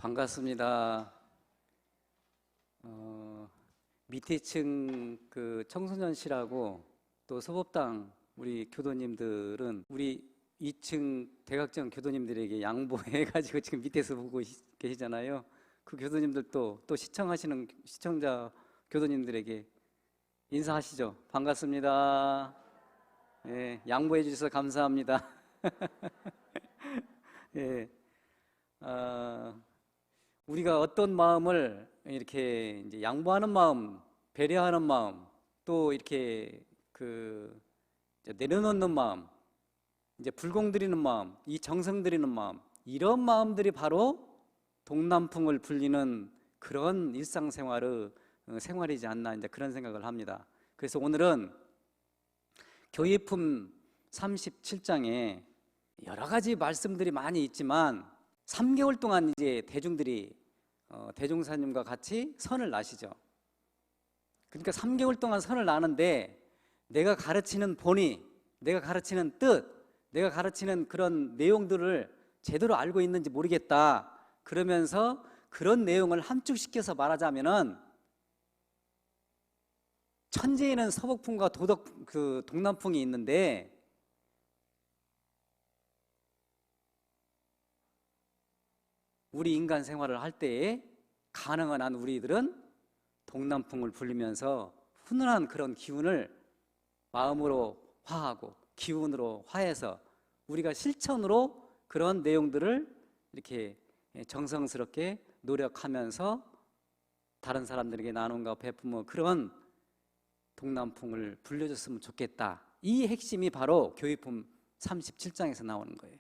반갑습니다. 밑에 층 그 청소년실하고 또 소법당 우리 교도님들은 우리 2층 대각정 교도님들에게 양보해가지고 지금 밑에서 보고 계시잖아요. 그 교도님들도 또 시청하시는 시청자 교도님들에게 인사하시죠. 반갑습니다. 예, 양보해 주셔서 감사합니다. 예, 우리가 어떤 마음을 이렇게 이제 양보하는 마음, 배려하는 마음, 또 이렇게 내려놓는 마음, 이제 불공 드리는 마음, 이 정성 드리는 마음, 이런 마음들이 바로 동남풍을 불리는 그런 일상생활의 생활이지 않나 이제 그런 생각을 합니다. 그래서 오늘은 교회품 37장에 여러 가지 말씀들이 많이 있지만 3개월 동안 이제 대중들이 대종사님과 같이 선을 나시죠. 그러니까 3개월 동안 선을 나는데 내가 가르치는 본의, 내가 가르치는 뜻, 내가 가르치는 그런 내용들을 제대로 알고 있는지 모르겠다. 그러면서 그런 내용을 함축시켜서 말하자면은 천재에는 서북풍과 동남풍이 있는데 우리 인간 생활을 할 때에 가능한 한 우리들은 동남풍을 불리면서 훈훈한 그런 기운을 마음으로 화하고 기운으로 화해서 우리가 실천으로 그런 내용들을 이렇게 정성스럽게 노력하면서 다른 사람들에게 나눔과 베푸며 그런 동남풍을 불려줬으면 좋겠다. 이 핵심이 바로 교회품 37장에서 나오는 거예요.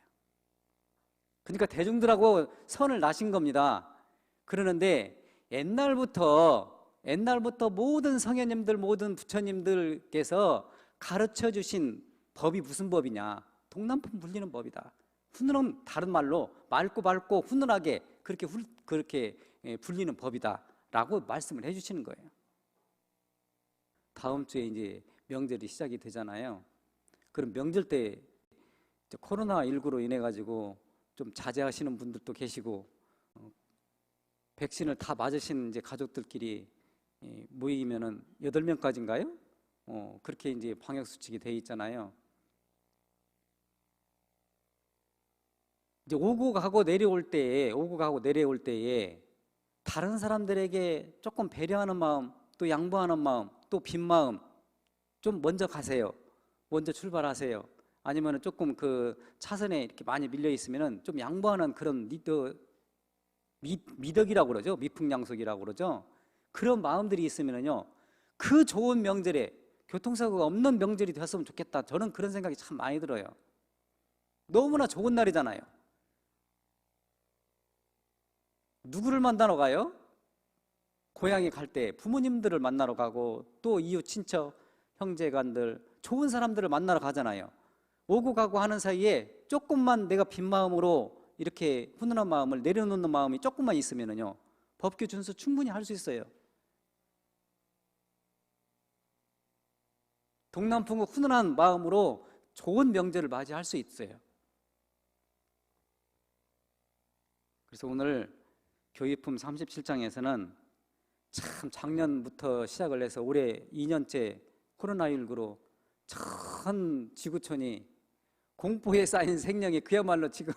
그러니까 대중들하고 선을 나신 겁니다. 그러는데 옛날부터 모든 성현님들, 모든 부처님들께서 가르쳐 주신 법이 무슨 법이냐? 동남풍 불리는 법이다. 훈훈한, 다른 말로 맑고 훈훈하게 그렇게 불리는 법이다 라고 말씀을 해주시는 거예요. 다음 주에 이제 명절이 시작이 되잖아요. 그럼 명절 때 코로나19로 인해 가지고 좀 자제하시는 분들도 계시고 백신을 다 맞으신 이제 가족들끼리 모이면은 8명까지인가요? 그렇게 이제 방역 수칙이 돼 있잖아요. 이제 오고 가고 내려올 때에 다른 사람들에게 조금 배려하는 마음, 또 양보하는 마음, 또 빈 마음 좀 먼저 가세요. 먼저 출발하세요. 아니면은 조금 그 차선에 이렇게 많이 밀려 있으면은 좀 양보하는 그런 미덕이라고 그러죠. 미풍양속이라고 그러죠. 그런 마음들이 있으면은요, 그 좋은 명절에 교통사고가 없는 명절이 되었으면 좋겠다. 저는 그런 생각이 참 많이 들어요. 너무나 좋은 날이잖아요. 누구를 만나러 가요? 고향에 갈 때 부모님들을 만나러 가고 또 이웃 친척 형제간들 좋은 사람들을 만나러 가잖아요. 오고 가고 하는 사이에 조금만 내가 빈 마음으로 이렇게 훈훈한 마음을 내려놓는 마음이 조금만 있으면은요, 법규 준수 충분히 할 수 있어요. 동남풍의 훈훈한 마음으로 좋은 명절을 맞이할 수 있어요. 그래서 오늘 교회품 37장에서는 참 작년부터 시작을 해서 올해 2년째 코로나19로 전 지구촌이 공포에 쌓인 생명이 그야말로 지금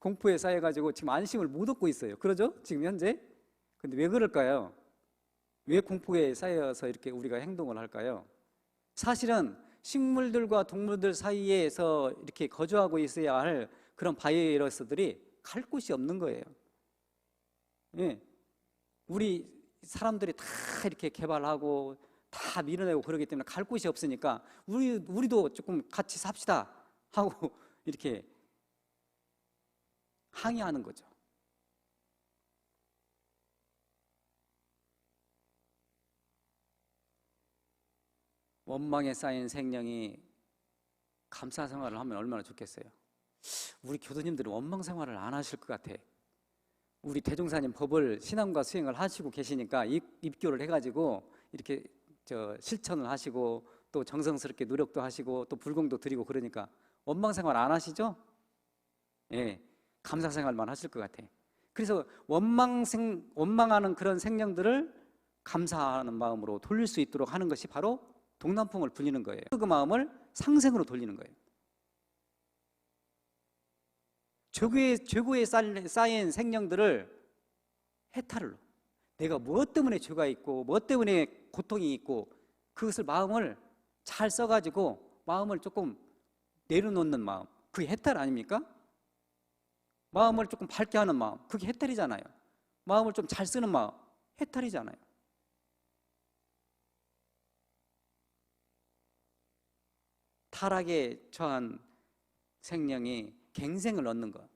공포에 쌓여가지고 지금 안심을 못 얻고 있어요. 그러죠? 지금 현재? 근데 왜 그럴까요? 왜 공포에 쌓여서 이렇게 우리가 행동을 할까요? 사실은 식물들과 동물들 사이에서 이렇게 거주하고 있어야 할 그런 바이러스들이 갈 곳이 없는 거예요. 예. 우리 사람들이 다 이렇게 개발하고 다 밀어내고 그러기 때문에 갈 곳이 없으니까 우리도 조금 같이 삽시다 하고 이렇게 항의하는 거죠. 원망에 쌓인 생명이 감사 생활을 하면 얼마나 좋겠어요. 우리 교도님들은 원망 생활을 안 하실 것 같아. 우리 대종사님 법을 신앙과 수행을 하시고 계시니까 입교를 해가지고 이렇게 실천을 하시고 또 정성스럽게 노력도 하시고 또 불공도 드리고 그러니까 원망 생활 안 하시죠? 예, 감사 생활만 하실 것 같아. 그래서 원망하는 그런 생명들을 감사하는 마음으로 돌릴 수 있도록 하는 것이 바로 동남풍을 불리는 거예요. 그 마음을 상생으로 돌리는 거예요. 죄고에 쌓인 생명들을 해탈을, 내가 무엇 때문에 죄가 있고 무엇 때문에 고통이 있고 그것을 마음을 잘 써가지고 마음을 조금 내려놓는 마음, 그게 해탈 아닙니까? 마음을 조금 밝게 하는 마음, 그게 해탈이잖아요. 마음을 좀 잘 쓰는 마음, 해탈이잖아요. 타락에 처한 생명이 갱생을 얻는 것.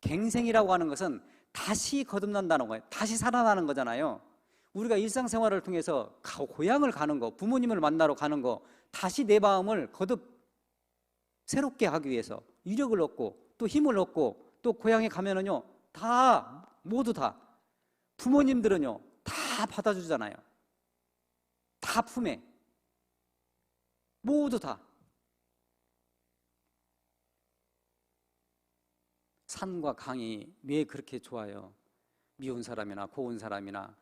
갱생이라고 하는 것은 다시 거듭난다는 거예요. 다시 살아나는 거잖아요. 우리가 일상생활을 통해서 고향을 가는 거, 부모님을 만나러 가는 거, 다시 내 마음을 거듭 새롭게 하기 위해서 위력을 얻고 또 힘을 얻고 또 고향에 가면은요, 모두 다 부모님들은요 다 받아주잖아요. 다 품에 모두 다. 산과 강이 왜 그렇게 좋아요? 미운 사람이나 고운 사람이나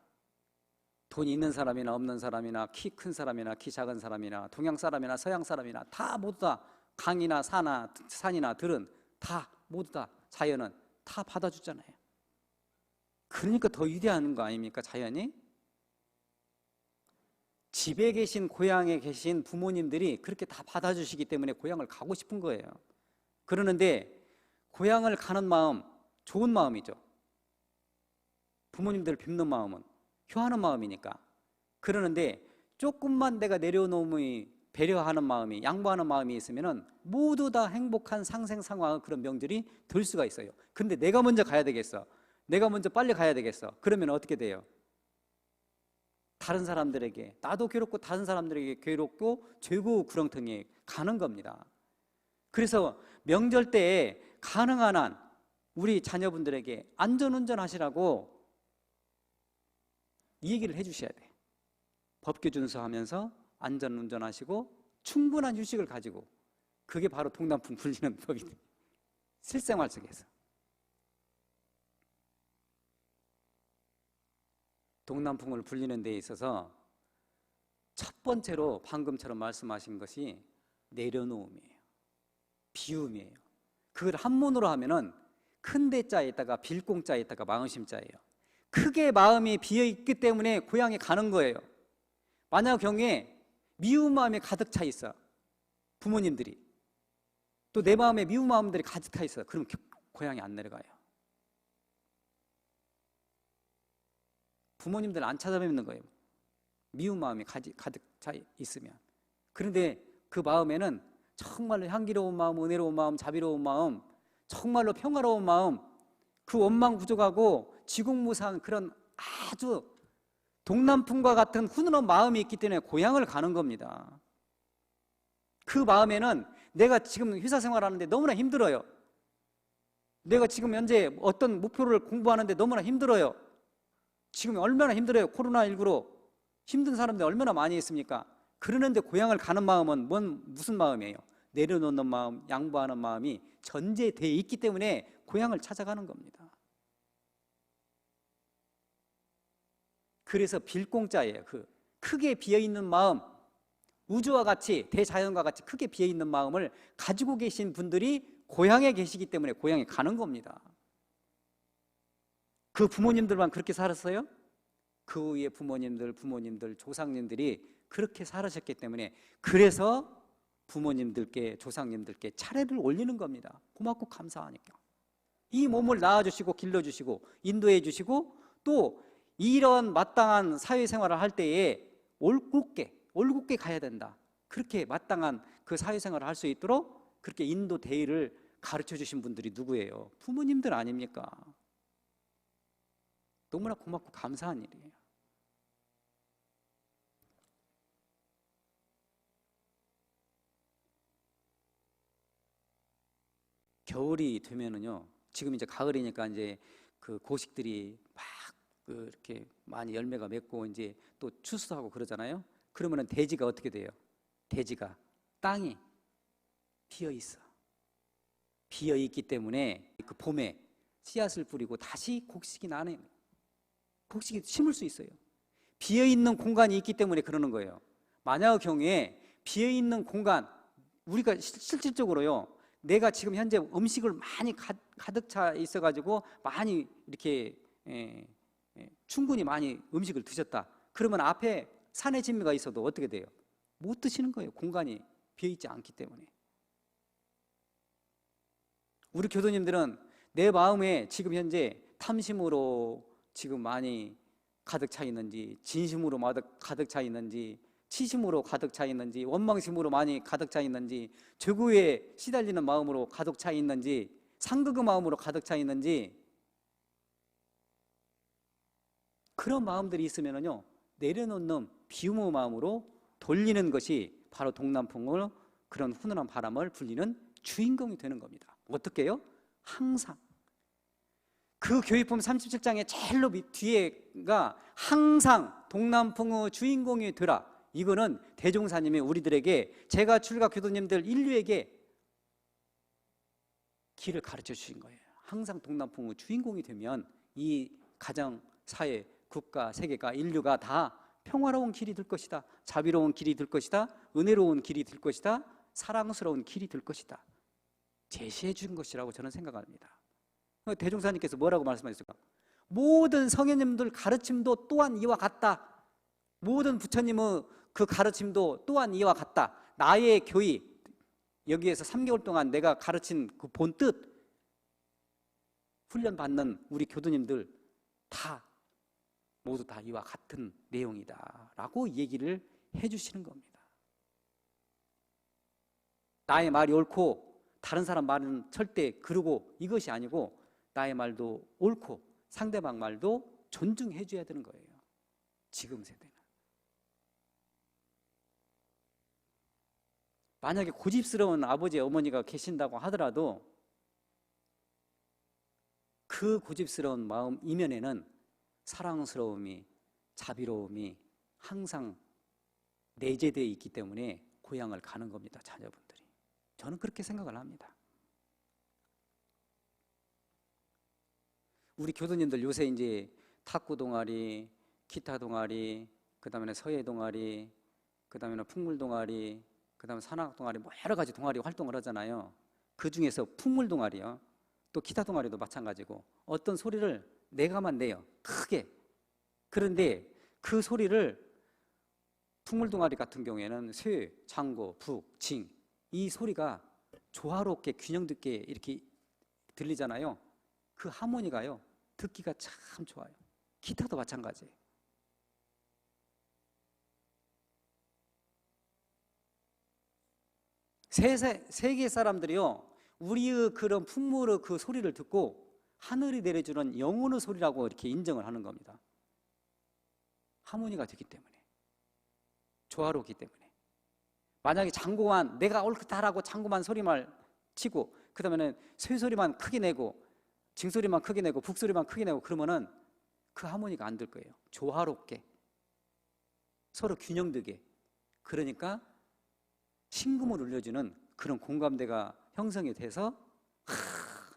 돈이 있는 사람이나 없는 사람이나 키 큰 사람이나 키 작은 사람이나 동양 사람이나 서양 사람이나 다 모두 다 강이나 산이나 들은 다 모두 다 자연은 다 받아주잖아요. 그러니까 더 위대한 거 아닙니까, 자연이? 집에 계신 고향에 계신 부모님들이 그렇게 다 받아주시기 때문에 고향을 가고 싶은 거예요. 그러는데 고향을 가는 마음, 좋은 마음이죠. 부모님들을 뵙는 마음은 효하는 마음이니까. 그러는데 조금만 내가 내려놓음이, 배려하는 마음이, 양보하는 마음이 있으면은 모두 다 행복한 상생상황의 그런 명절이 될 수가 있어요. 근데 내가 먼저 가야 되겠어. 내가 먼저 빨리 가야 되겠어. 그러면 어떻게 돼요? 다른 사람들에게, 나도 괴롭고 다른 사람들에게 괴롭고 죄고 구렁텅이에 가는 겁니다. 그래서 명절 때에 가능한 한 우리 자녀분들에게 안전운전 하시라고 이 얘기를 해주셔야 돼. 법규 준수하면서 안전운전 하시고 충분한 휴식을 가지고, 그게 바로 동남풍 불리는 법이 돼. 실생활 속에서. 동남풍을 불리는 데 있어서 첫 번째로 방금처럼 말씀하신 것이 내려놓음이에요. 비움이에요. 그걸 한문으로 하면은 큰 대자에다가 빌공자에다가 마음심자예요. 크게 마음이 비어있기 때문에 고향에 가는 거예요. 만약 경우에 미운 마음이 가득 차 있어, 부모님들이, 또 내 마음에 미운 마음들이 가득 차 있어, 그럼 고향에 안 내려가요. 부모님들 안 찾아뵙는 거예요. 미운 마음이 가득 차 있으면. 그런데 그 마음에는 정말로 향기로운 마음, 은혜로운 마음, 자비로운 마음, 정말로 평화로운 마음, 그 원망부족하고 지공무사한 그런 아주 동남풍과 같은 훈훈한 마음이 있기 때문에 고향을 가는 겁니다. 그 마음에는 내가 지금 회사 생활하는데 너무나 힘들어요. 내가 지금 현재 어떤 목표를 공부하는데 너무나 힘들어요. 지금 얼마나 힘들어요. 코로나19로 힘든 사람들 얼마나 많이 있습니까? 그러는데 고향을 가는 마음은 무슨 마음이에요? 내려놓는 마음, 양보하는 마음이 전제되어 있기 때문에 고향을 찾아가는 겁니다. 그래서 빌공자예요. 그 크게 비어있는 마음, 우주와 같이, 대자연과 같이 크게 비어있는 마음을 가지고 계신 분들이 고향에 계시기 때문에 고향에 가는 겁니다. 그 부모님들만 그렇게 살았어요? 그 위에 부모님들, 조상님들이 그렇게 살으셨기 때문에, 그래서 부모님들께, 조상님들께 차례를 올리는 겁니다. 고맙고 감사하니까. 이 몸을 낳아주시고 길러주시고 인도해 주시고, 또 이런 마땅한 사회생활을 할 때에 올곧게 가야 된다. 그렇게 마땅한 그 사회생활을 할 수 있도록 그렇게 인도 대의를 가르쳐 주신 분들이 누구예요? 부모님들 아닙니까? 너무나 고맙고 감사한 일이에요. 겨울이 되면은요, 지금 이제 가을이니까 이제 그 고식들이 막 이렇게 많이 열매가 맺고 이제 또 추수하고 그러잖아요. 그러면은 대지가 어떻게 돼요? 대지가, 땅이 비어 있어. 비어 있기 때문에 그 봄에 씨앗을 뿌리고 다시 곡식이 나는, 곡식이 심을 수 있어요. 비어있는 공간이 있기 때문에 그러는 거예요. 만약의 경우에 비어있는 공간, 우리가 실질적으로요, 내가 지금 현재 음식을 많이 가득 차 있어가지고 많이 이렇게 충분히 많이 음식을 드셨다. 그러면 앞에 산의 진미가 있어도 어떻게 돼요? 못 드시는 거예요. 공간이 비어있지 않기 때문에. 우리 교도님들은 내 마음에 지금 현재 탐심으로 지금 많이 가득 차 있는지, 진심으로 가득 차 있는지, 치심으로 가득 차 있는지, 원망심으로 많이 가득 차 있는지, 저구에 시달리는 마음으로 가득 차 있는지, 상극의 마음으로 가득 차 있는지, 그런 마음들이 있으면요, 내려놓는 비움의 마음으로 돌리는 것이 바로 동남풍을, 그런 훈훈한 바람을 불리는 주인공이 되는 겁니다. 어떻게 해요? 항상. 그 교회품 37장의 제일 뒤에가 항상 동남풍의 주인공이 되라. 이거는 대종사님이 우리들에게, 제가 출가 교도님들 인류에게 길을 가르쳐 주신 거예요. 항상 동남풍의 주인공이 되면 이 가정, 사회, 국가, 세계가, 인류가 다 평화로운 길이 될 것이다. 자비로운 길이 될 것이다. 은혜로운 길이 될 것이다. 사랑스러운 길이 될 것이다. 제시해 준 것이라고 저는 생각합니다. 대종사님께서 뭐라고 말씀하셨을까? 모든 성현님들 가르침도 또한 이와 같다. 모든 부처님의 그 가르침도 또한 이와 같다. 나의 교의, 여기에서 3개월 동안 내가 가르친 그 본뜻, 훈련받는 우리 교도님들 다 모두 다 이와 같은 내용이다 라고 얘기를 해주시는 겁니다. 나의 말이 옳고 다른 사람 말은 절대 그러고 이것이 아니고, 나의 말도 옳고 상대방 말도 존중해 줘야 되는 거예요. 지금 세대는. 만약에 고집스러운 아버지, 어머니가 계신다고 하더라도 그 고집스러운 마음 이면에는 사랑스러움이, 자비로움이 항상 내재되어 있기 때문에 고향을 가는 겁니다. 자녀분들이. 저는 그렇게 생각을 합니다. 우리 교도님들 요새 이제 탁구 동아리, 기타 동아리, 그 다음에 서예 동아리, 그 다음에 풍물 동아리, 그 다음에 산악 동아리, 뭐 여러 가지 동아리 활동을 하잖아요. 그 중에서 풍물 동아리요, 또 기타 동아리도 마찬가지고, 어떤 소리를 내가만 내요, 크게. 그런데 그 소리를 풍물 동아리 같은 경우에는 쇠, 장고, 북, 징, 이 소리가 조화롭게 균형 듣게 이렇게 들리잖아요. 그 하모니가요, 듣기가 참 좋아요. 기타도 마찬가지예요. 세계 사람들이요, 우리의 그런 풍물의 그 소리를 듣고 하늘이 내려주는 영혼의 소리라고 이렇게 인정을 하는 겁니다. 하모니가 되기 때문에, 조화롭기 때문에. 만약에 장구만, 내가 옳다라고 장구만 소리만 치고, 그 다음에는 쇠소리만 크게 내고, 징소리만 크게 내고, 북소리만 크게 내고, 그러면은 그 하모니가 안 될 거예요. 조화롭게, 서로 균형되게. 그러니까 심금을 울려주는 그런 공감대가 형성이 돼서,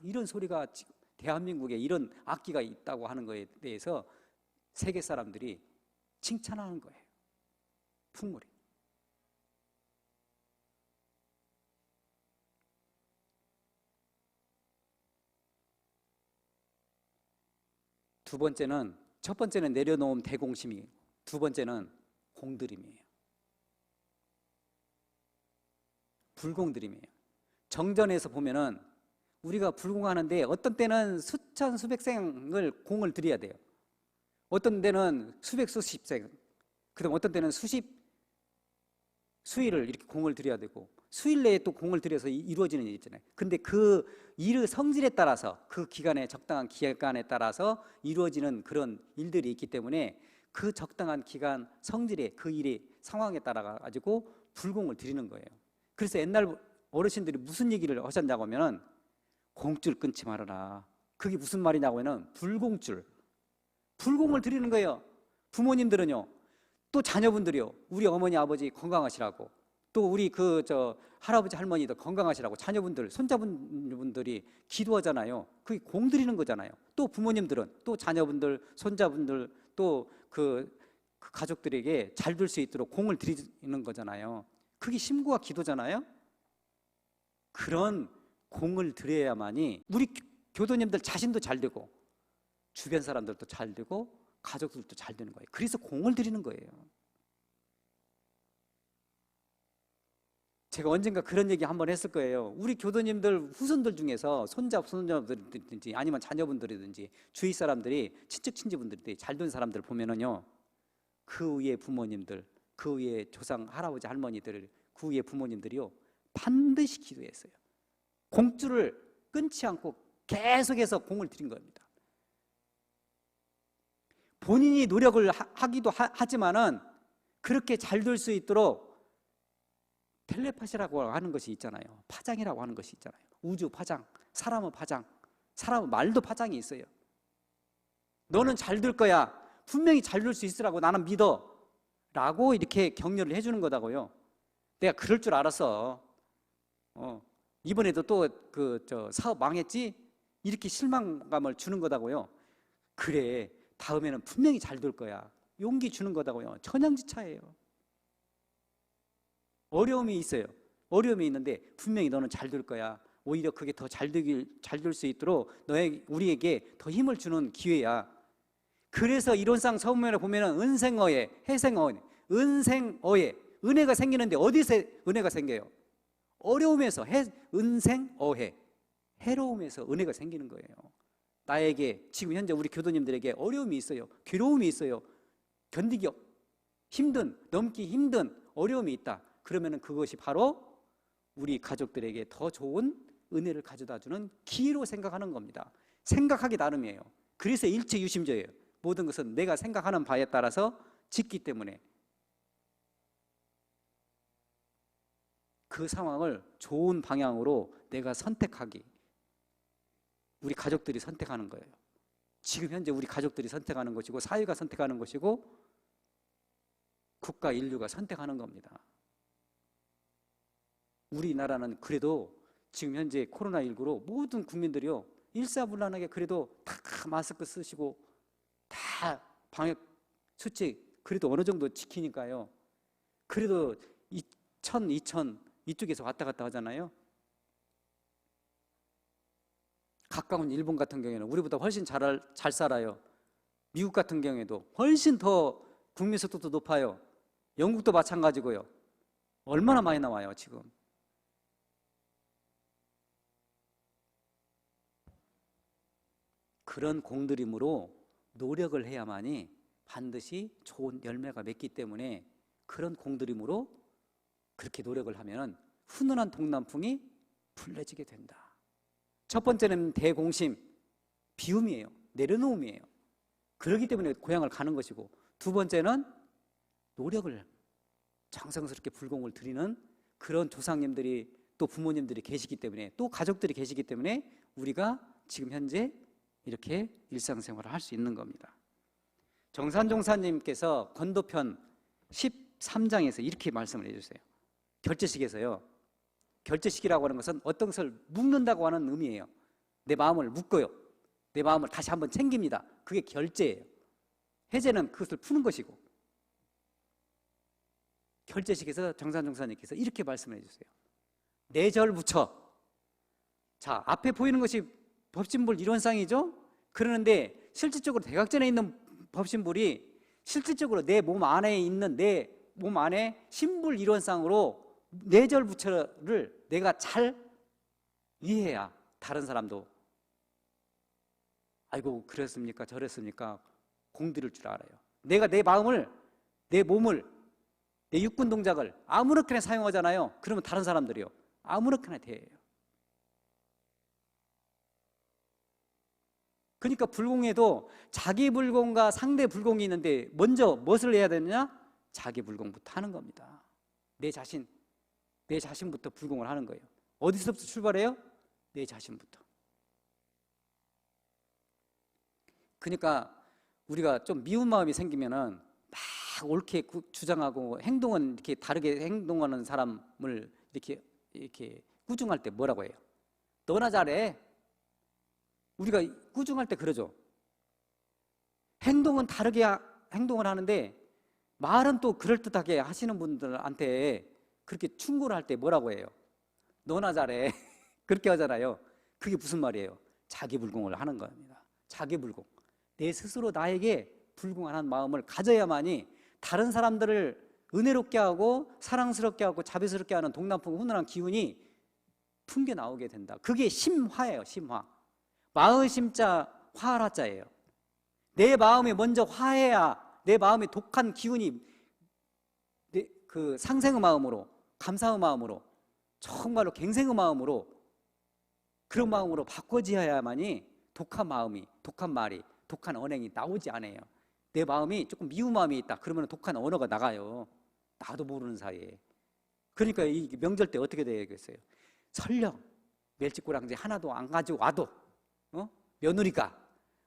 이런 소리가 지금 대한민국에 이런 악기가 있다고 하는 것에 대해서 세계 사람들이 칭찬하는 거예요. 풍물이. 두 번째는, 첫 번째는 내려놓음 대공심이, 두 번째는 공들임이에요. 불공들임이에요. 정전에서 보면은 우리가 불공하는데 어떤 때는 수천 수백생을 공을 들여야 돼요. 어떤 때는 수백 수십생, 그다음 어떤 때는 수일을 이렇게 공을 들여야 되고, 수일 내에 또 공을 들여서 이루어지는 일 있잖아요. 근데 그 일의 성질에 따라서, 그 기간에, 적당한 기간에 따라서 이루어지는 그런 일들이 있기 때문에 그 적당한 기간, 성질에, 그 일의 상황에 따라 가지고 불공을 드리는 거예요. 그래서 옛날 어르신들이 무슨 얘기를 하셨냐고 하면은, 공줄 끊지 말아라. 그게 무슨 말이냐고 하면은 불공줄, 불공을 드리는 거예요. 부모님들은요, 또 자녀분들이요, 우리 어머니 아버지 건강하시라고 또 우리 할아버지 할머니들 건강하시라고 자녀분들, 손자분들이 기도하잖아요. 그게 공 드리는 거잖아요. 또 부모님들은 또 자녀분들, 손자분들 또 그 가족들에게 잘 될 수 있도록 공을 드리는 거잖아요. 그게 심구와 기도잖아요. 그런 공을 드려야만이 우리 교도님들 자신도 잘 되고 주변 사람들도 잘 되고 가족들도 잘 되는 거예요. 그래서 공을 드리는 거예요. 제가 언젠가 그런 얘기 한번 했을 거예요. 우리 교도님들 후손들 중에서 손자분들이든지 아니면 자녀분들이든지 주위 사람들이 친척 친지분들이 잘 된 사람들 보면은요, 그 위에 부모님들, 그 위에 조상 할아버지 할머니들, 그 위에 부모님들이요 반드시 기도했어요. 공줄을 끊지 않고 계속해서 공을 드린 겁니다. 본인이 노력을 하기도 하지만은 그렇게 잘 될 수 있도록 텔레파시라고 하는 것이 있잖아요. 파장이라고 하는 것이 있잖아요. 우주 파장, 사람은 파장, 사람은 말도 파장이 있어요. 너는 잘 될 거야. 분명히 잘 될 수 있으라고 나는 믿어. 라고 이렇게 격려를 해주는 거다고요. 내가 그럴 줄 알았어. 이번에도 또 사업 망했지? 이렇게 실망감을 주는 거다고요. 그래, 다음에는 분명히 잘 될 거야. 용기 주는 거다고요. 천양지차예요. 어려움이 있어요. 어려움이 있는데 분명히 너는 잘 될 거야. 오히려 그게 더 잘 될 수 있도록 우리에게 더 힘을 주는 기회야. 그래서 이론상 서문에 보면은 은생어에, 해생어에, 은생어에 은혜가 생기는데 어디서 은혜가 생겨요? 어려움에서 은생어해, 해로움에서 은혜가 생기는 거예요. 나에게 지금 현재 우리 교도님들에게 어려움이 있어요. 괴로움이 있어요. 견디기 힘든, 넘기 힘든 어려움이 있다. 그러면은 그것이 바로 우리 가족들에게 더 좋은 은혜를 가져다 주는 기회로 생각하는 겁니다. 생각하기 나름이에요. 그래서 일체유심조예요. 모든 것은 내가 생각하는 바에 따라서 짓기 때문에 그 상황을 좋은 방향으로 내가 선택하기, 우리 가족들이 선택하는 거예요. 지금 현재 우리 가족들이 선택하는 것이고 사회가 선택하는 것이고 국가 인류가 선택하는 겁니다. 우리나라는 그래도 지금 현재 코로나19로 모든 국민들이요 일사불란하게 그래도 다 마스크 쓰시고 다 방역 수칙 그래도 어느 정도 지키니까요. 그래도 2000 이쪽에서 왔다 갔다 하잖아요. 가까운 일본 같은 경우에는 우리보다 훨씬 잘 살아요. 미국 같은 경우에도 훨씬 더 국민 속도도 높아요. 영국도 마찬가지고요. 얼마나 많이 나와요 지금. 그런 공들임으로 노력을 해야만이 반드시 좋은 열매가 맺기 때문에 그런 공들임으로 그렇게 노력을 하면 훈훈한 동남풍이 불려지게 된다. 첫 번째는 대공심, 비움이에요. 내려놓음이에요. 그렇기 때문에 고향을 가는 것이고, 두 번째는 노력을 정성스럽게 불공을 드리는 그런 조상님들이 또 부모님들이 계시기 때문에 또 가족들이 계시기 때문에 우리가 지금 현재 이렇게 일상생활을 할 수 있는 겁니다. 정산종사님께서 건도편 13장에서 이렇게 말씀을 해주세요. 결제식에서요. 결제식이라고 하는 것은 어떤 것을 묶는다고 하는 의미예요. 내 마음을 묶어요. 내 마음을 다시 한번 챙깁니다. 그게 결제예요. 해제는 그것을 푸는 것이고, 결제식에서 정산종사님께서 이렇게 말씀을 해주세요. 내절부처. 자, 앞에 보이는 것이 법신불 이론상이죠. 그러는데 실질적으로 대각전에 있는 법신불이 실질적으로 내 몸 안에 있는 내 몸 안에 신불 이론상으로 내절부처를 내가 잘 이해해야 다른 사람도 아이고 그랬습니까 저랬습니까 공들일 줄 알아요. 내가 내 마음을, 내 몸을, 내 육군 동작을 아무렇게나 사용하잖아요. 그러면 다른 사람들이요 아무렇게나 대해요. 그러니까 불공에도 자기 불공과 상대 불공이 있는데 먼저 무엇을 해야 되느냐? 자기 불공부터 하는 겁니다. 내 자신부터 불공을 하는 거예요. 어디서부터 출발해요? 내 자신부터. 그러니까 우리가 좀 미운 마음이 생기면은 막 옳게 주장하고 행동은 이렇게 다르게 행동하는 사람을 이렇게 꾸중할 때 뭐라고 해요? 너나 잘해. 우리가 꾸중할 때 그러죠. 행동은 다르게 행동을 하는데 말은 또 그럴듯하게 하시는 분들한테 그렇게 충고를 할 때 뭐라고 해요? 너나 잘해. 그렇게 하잖아요. 그게 무슨 말이에요? 자기 불공을 하는 겁니다. 자기 불공. 내 스스로 나에게 불공한 마음을 가져야만이 다른 사람들을 은혜롭게 하고 사랑스럽게 하고 자비스럽게 하는 동남풍 훈훈한 기운이 풍겨 나오게 된다. 그게 심화예요. 심화. 마의 심자 화라자예요. 내 마음이 먼저 화해야 내 마음에 독한 기운이 그 상생의 마음으로, 감사의 마음으로, 정말로 갱생의 마음으로, 그런 마음으로 바꿔지어야만이 독한 마음이, 독한 말이, 독한 언행이 나오지 않아요. 내 마음이 조금 미운 마음이 있다 그러면 독한 언어가 나가요. 나도 모르는 사이에. 그러니까 이 명절 때 어떻게 되겠어요? 설령 멸치꼬랑지 하나도 안 가지고 와도 며느리가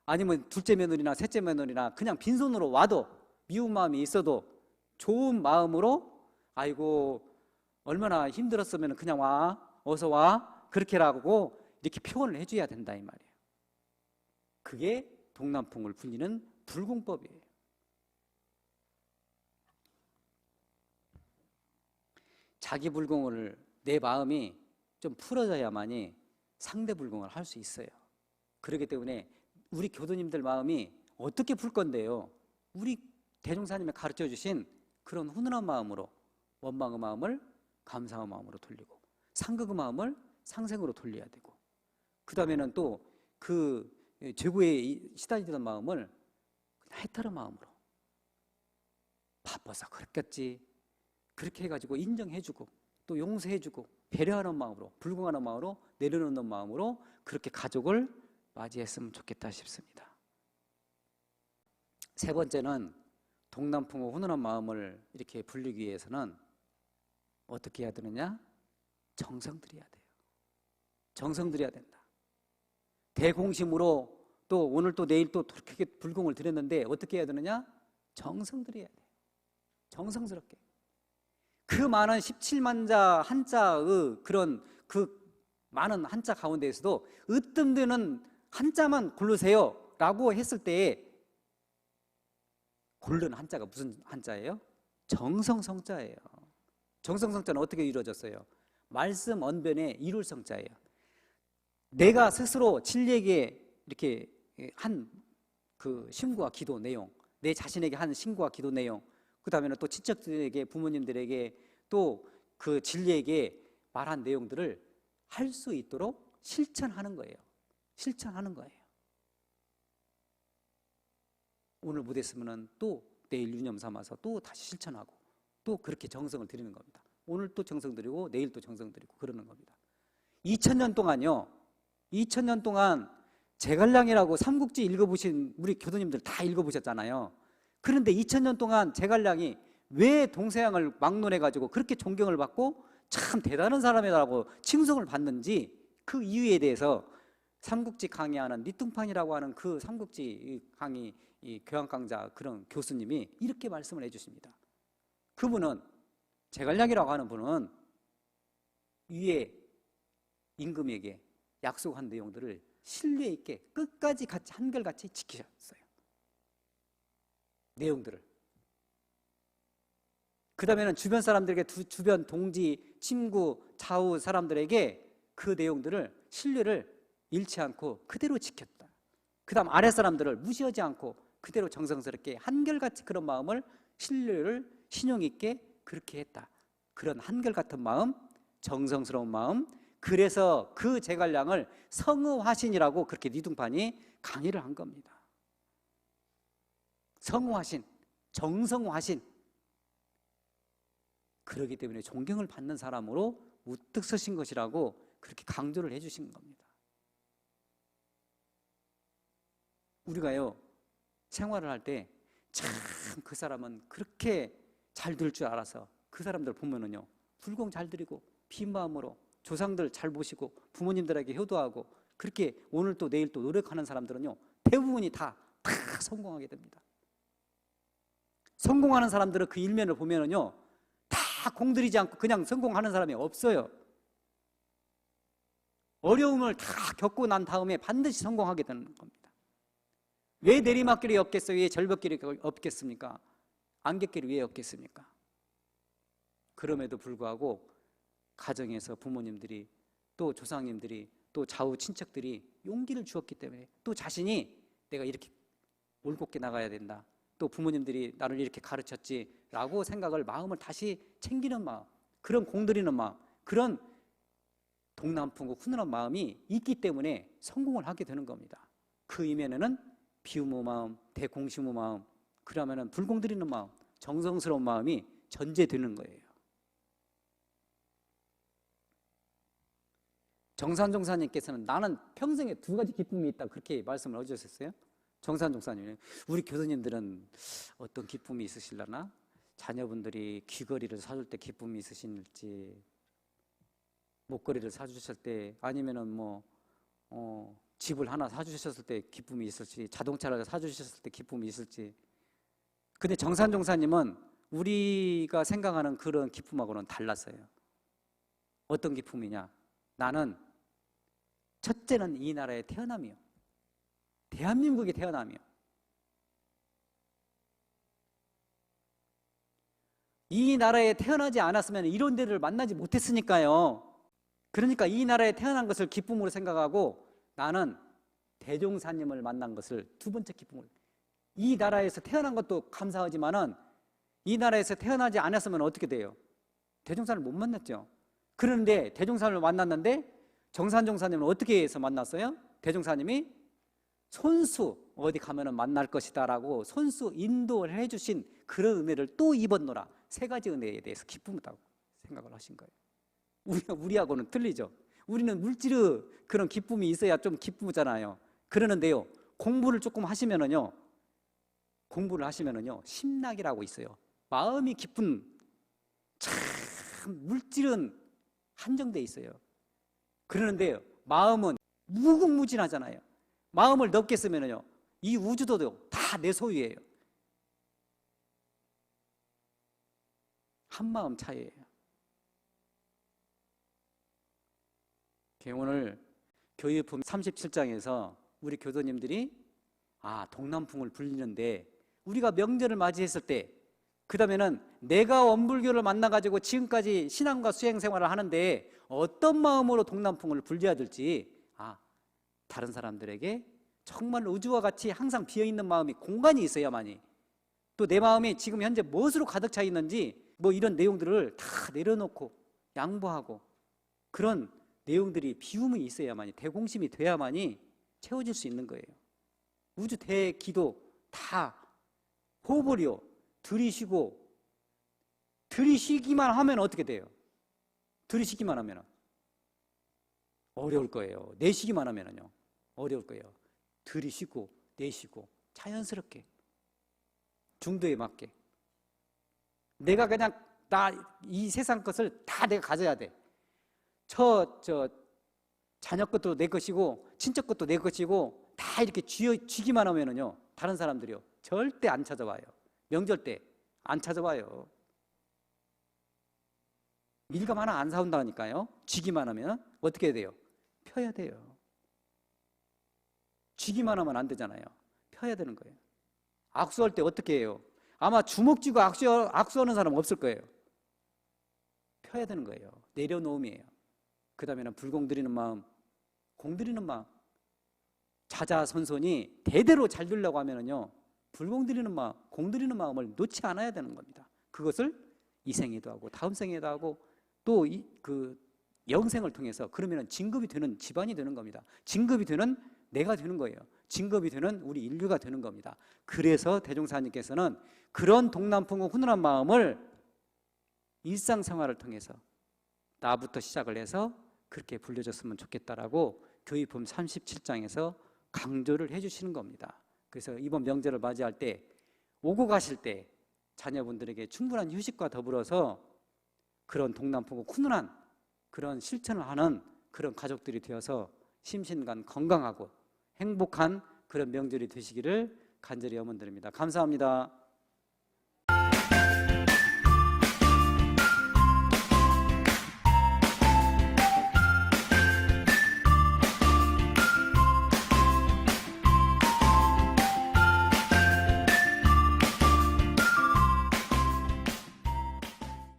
아니면 둘째 며느리나 셋째 며느리나 그냥 빈손으로 와도 미운 마음이 있어도 좋은 마음으로 아이고 얼마나 힘들었으면 그냥 와, 어서 와, 그렇게라고 이렇게 표현을 해줘야 된다 이 말이에요. 그게 동남풍을 불리는 불공법이에요. 자기 불공을 내 마음이 좀 풀어져야만이 상대 불공을 할 수 있어요. 그렇기 때문에 우리 교도님들 마음이 어떻게 풀 건데요? 우리 대종사님이 가르쳐 주신 그런 훈훈한 마음으로 원망의 마음을 감사의 마음으로 돌리고 상극의 마음을 상생으로 돌려야 되고 그 다음에는 또 그 죄고에 시달리던 마음을 해탈의 마음으로 바빠서 그랬겠지 그렇게 해가지고 인정해주고 또 용서해주고 배려하는 마음으로 불공하는 마음으로 내려놓는 마음으로 그렇게 가족을 맞이했으면 좋겠다 싶습니다. 세 번째는 동남풍의 훈훈한 마음을 이렇게 불리기 위해서는 어떻게 해야 되느냐? 정성 들여야 돼요. 정성 들여야 된다. 대공심으로 또 오늘 또 내일 또 그렇게 불공을 드렸는데 어떻게 해야 되느냐? 정성 들여야 돼요. 정성스럽게. 그 많은 17만 자 한자의 그런 그 많은 한자 가운데에서도 으뜸되는 한자만 고르세요 라고 했을 때에 고른 한자가 무슨 한자예요? 정성성자예요. 정성성자는 어떻게 이루어졌어요? 말씀 언변의 이룰성자예요. 내가 스스로 진리에게 이렇게 한 그 신구와 기도 내용, 내 자신에게 한 신구와 기도 내용, 그 다음에는 또 친척들에게, 부모님들에게 또 그 진리에게 말한 내용들을 할 수 있도록 실천하는 거예요. 실천하는 거예요. 오늘 못했으면 또 내일 유념 삼아서 또 다시 실천하고 또 그렇게 정성을 들이는 겁니다. 오늘 또 정성 들이고 내일 또 정성 들이고 그러는 겁니다. 2000년 동안요. 2000년 동안 제갈량이라고 삼국지 읽어보신 우리 교도님들 다 읽어보셨잖아요. 그런데 2000년 동안 제갈량이 왜 동서양을 막론해가지고 그렇게 존경을 받고 참 대단한 사람이라고 칭송을 받는지 그 이유에 대해서 삼국지 강의하는 니뚱판이라고 하는 그 삼국지 강의 이 교양 강좌 그런 교수님이 이렇게 말씀을 해주십니다. 그분은 제갈량이라고 하는 분은 위에 임금에게 약속한 내용들을 신뢰 있게 끝까지 같이 한결같이 지키셨어요. 내용들을. 그 다음에는 주변 사람들에게 주변 동지, 친구, 좌우 사람들에게 그 내용들을 신뢰를 잃지 않고 그대로 지켰다. 그 다음 아래 사람들을 무시하지 않고 그대로 정성스럽게 한결같이 그런 마음을 신뢰를 신용 있게 그렇게 했다. 그런 한결같은 마음, 정성스러운 마음, 그래서 그 제갈량을 성의화신이라고 그렇게 니둥판이 강의를 한 겁니다. 성의화신, 정성화신. 그렇기 때문에 존경을 받는 사람으로 우뚝 서신 것이라고 그렇게 강조를 해주신 겁니다. 우리가요 생활을 할 때 참 그 사람은 그렇게 잘 될 줄 알아서 그 사람들 보면은요 불공 잘 드리고 빈 마음으로 조상들 잘 보시고 부모님들에게 효도하고 그렇게 오늘 또 내일 또 노력하는 사람들은요 대부분이 다 성공하게 됩니다. 성공하는 사람들은 그 일면을 보면은요, 다 공들이지 않고 그냥 성공하는 사람이 없어요. 어려움을 다 겪고 난 다음에 반드시 성공하게 되는 겁니다. 왜 내리막길이 없겠어요? 왜 절벽길이 없겠습니까? 안갯길이 왜 없겠습니까? 그럼에도 불구하고 가정에서 부모님들이, 또 조상님들이, 또 좌우 친척들이 용기를 주었기 때문에, 또 자신이 내가 이렇게 올곧게 나가야 된다, 또 부모님들이 나를 이렇게 가르쳤지 라고 생각을, 마음을 다시 챙기는 마음, 그런 공들이는 마음, 그런 동남풍국 훈훈한 마음이 있기 때문에 성공을 하게 되는 겁니다. 그 이면에는 비우모 마음, 대공시모 마음, 그러면은 불공들이는 마음, 정성스러운 마음이 전제되는 거예요. 정산 종사님께서는 나는 평생에 2가지 기쁨이 있다, 그렇게 말씀을 해주셨어요. 정산 종사님, 우리 교수님들은 어떤 기쁨이 있으실려나? 자녀분들이 귀걸이를 사줄 때 기쁨이 있으실지, 목걸이를 사주셨을 때, 아니면은 집을 하나 사주셨을 때 기쁨이 있을지, 자동차를 사주셨을 때 기쁨이 있을지. 근데 정산 종사님은 우리가 생각하는 그런 기쁨하고는 달랐어요. 어떤 기쁨이냐? 나는 첫째는 이 나라에 태어남이요, 대한민국에 태어남이요. 이 나라에 태어나지 않았으면 이런 데를 만나지 못했으니까요. 그러니까 이 나라에 태어난 것을 기쁨으로 생각하고, 나는 대종사님을 만난 것을 2번째 기쁨으로. 이 나라에서 태어난 것도 감사하지만은 이 나라에서 태어나지 않았으면 어떻게 돼요? 대종사를 못 만났죠. 그런데 대종사를 만났는데, 정산종사님은 어떻게 해서 만났어요? 대종사님이 손수 어디 가면은 만날 것이다 라고 손수 인도를 해주신 그런 은혜를 또 입었노라. 3가지 은혜에 대해서 기쁘다고 생각을 하신 거예요. 우리하고는 틀리죠. 우리는 물질의 그런 기쁨이 있어야 좀 기쁘잖아요. 그러는데요, 공부를 하시면은요 심락이라고 있어요. 마음이 기쁜, 참 물질은 한정돼 있어요. 그러는데 마음은 무궁무진하잖아요. 마음을 넓게 쓰면은요, 이 우주도 다 내 소유예요. 한 마음 차이예요. 오늘 교회품 37장에서 우리 교도님들이 동남풍을 불리는데, 우리가 명절을 맞이했을 때, 그 다음에는 내가 원불교를 만나가지고 지금까지 신앙과 수행 생활을 하는데 어떤 마음으로 동남풍을 불려야 될지, 다른 사람들에게 정말 우주와 같이 항상 비어있는 마음이, 공간이 있어야만이, 또 내 마음이 지금 현재 무엇으로 가득 차 있는지 이런 내용들을 다 내려놓고 양보하고, 그런 내용들이 비움이 있어야만이, 대공심이 돼야만이 채워질 수 있는 거예요. 우주 대기도 다 호흡을요 들이쉬기만 하면 어떻게 돼요? 들이쉬기만 하면 어려울 거예요. 내쉬기만 하면요 어려울 거예요. 들이쉬고 내쉬고 자연스럽게 중도에 맞게, 내가 그냥 이 세상 것을 다 내가 가져야 돼. 자녀 것도 내 것이고 친척 것도 내 것이고 다 이렇게 쥐기만 하면은요, 다른 사람들이요 절대 안 찾아와요. 명절 때 안 찾아와요. 밀감 하나 안 사온다니까요. 쥐기만 하면 어떻게 해야 돼요? 펴야 돼요. 쥐기만 하면 안 되잖아요. 펴야 되는 거예요. 악수할 때 어떻게 해요? 아마 주먹 쥐고 악수하는 사람 없을 거예요. 펴야 되는 거예요. 내려놓음이에요. 그 다음에는 불공들이는 마음, 공들이는 마음, 자자손손이 대대로 잘 되려고 하면은요, 불공들이는 마음, 공들이는 마음을 놓지 않아야 되는 겁니다. 그것을 이 생에도 하고 다음 생에도 하고 또 그 영생을 통해서, 그러면은 진급이 되는 집안이 되는 겁니다. 진급이 되는 내가 되는 거예요. 진급이 되는 우리 인류가 되는 겁니다. 그래서 대종사님께서는 그런 동남풍국 훈훈한 마음을 일상생활을 통해서 나부터 시작을 해서 그렇게 불려줬으면 좋겠다라고 교회품 37장에서 강조를 해주시는 겁니다. 그래서 이번 명절을 맞이할 때, 오고 가실 때 자녀분들에게 충분한 휴식과 더불어서 그런 동남풍국 훈훈한 그런 실천을 하는 그런 가족들이 되어서 심신간 건강하고 행복한 그런 명절이 되시기를 간절히 염원드립니다. 감사합니다.